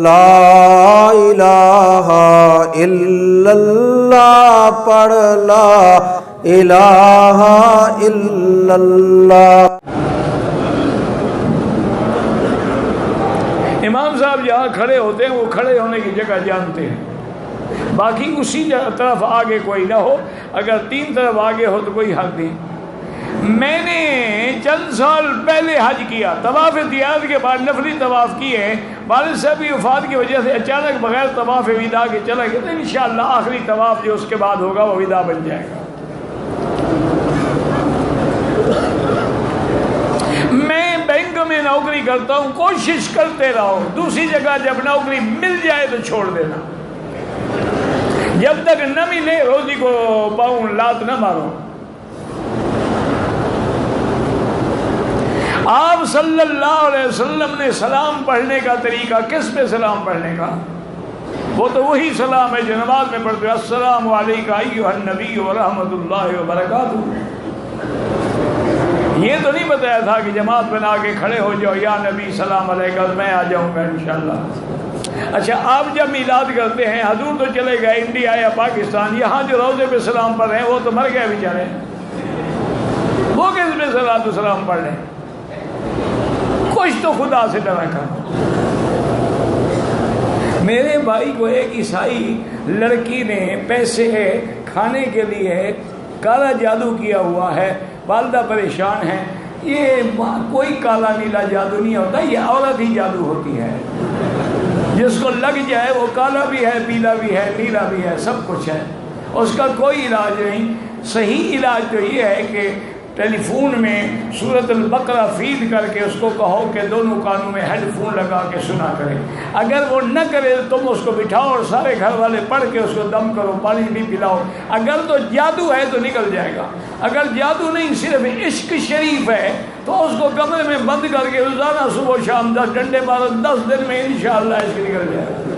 لا الہ الا اللہ پڑھ لا الہ الا اللہ۔ امام صاحب جہاں کھڑے ہوتے ہیں وہ کھڑے ہونے کی جگہ جانتے ہیں، باقی اسی طرف آگے کوئی نہ ہو، اگر 3 طرف آگے ہو تو کوئی حق نہیں۔ میں نے چند سال پہلے حج کیا، طواف زیارت کے بعد نفلی طواف کیے، والد صاحب کی وفات کی وجہ سے اچانک بغیر طواف وداع کے چلا گیا، تو انشاءاللہ آخری طواف جو اس کے بعد ہوگا وہ وداع بن جائے گا۔ میں بینک میں نوکری کرتا ہوں، کوشش کرتے رہو، دوسری جگہ جب نوکری مل جائے تو چھوڑ دینا، جب تک نہ ملے روزی کو پاؤں لات نہ مارو۔ آپ صلی اللہ علیہ وسلم نے سلام پڑھنے کا طریقہ، کس پہ سلام پڑھنے کا؟ وہ تو وہی سلام ہے جو نماز میں پڑھتے ہیں، السلام علیکم ایھا النبی ورحمۃ اللہ وبرکاتہ۔ یہ تو نہیں بتایا تھا کہ جماعت بنا کے کھڑے ہو جاؤ، یا نبی سلام علیکم، میں آ جاؤں گا انشاءاللہ۔ اچھا، آپ جب میلاد کرتے ہیں، حضور تو چلے گئے انڈیا یا پاکستان، یہاں جو روزے پہ سلام پڑھ رہے ہیں وہ تو مر گئے بیچارے، وہ کس پہ صلاۃ و سلام پڑھ رہے ہیں؟ کچھ تو خدا سے ڈرا کر۔ میرے بھائی کو ایک عیسائی لڑکی نے پیسے کھانے کے لیے کالا جادو کیا ہوا ہے، والدہ پریشان ہے۔ یہ کوئی کالا نیلا جادو نہیں ہوتا، یہ عورت ہی جادو ہوتی ہے، جس کو لگ جائے وہ کالا بھی ہے، پیلا بھی ہے، نیلا بھی ہے، سب کچھ ہے، اس کا کوئی علاج نہیں۔ صحیح علاج تو یہ ہے کہ ٹیلی فون میں سورۃ البقرہ فیڈ کر کے اس کو کہو کہ دونوں کانوں میں ہیڈ فون لگا کے سنا کرے۔ اگر وہ نہ کرے تو تم اس کو بٹھاؤ اور سارے گھر والے پڑھ کے اس کو دم کرو، پانی بھی پلاؤ۔ اگر تو جادو ہے تو نکل جائے گا، اگر جادو نہیں صرف عشق شریف ہے تو اس کو کمرے میں بند کر کے روزانہ صبح و شام 10 ڈنڈے مارو، 10 دن میں انشاءاللہ عشق نکل جائے گا۔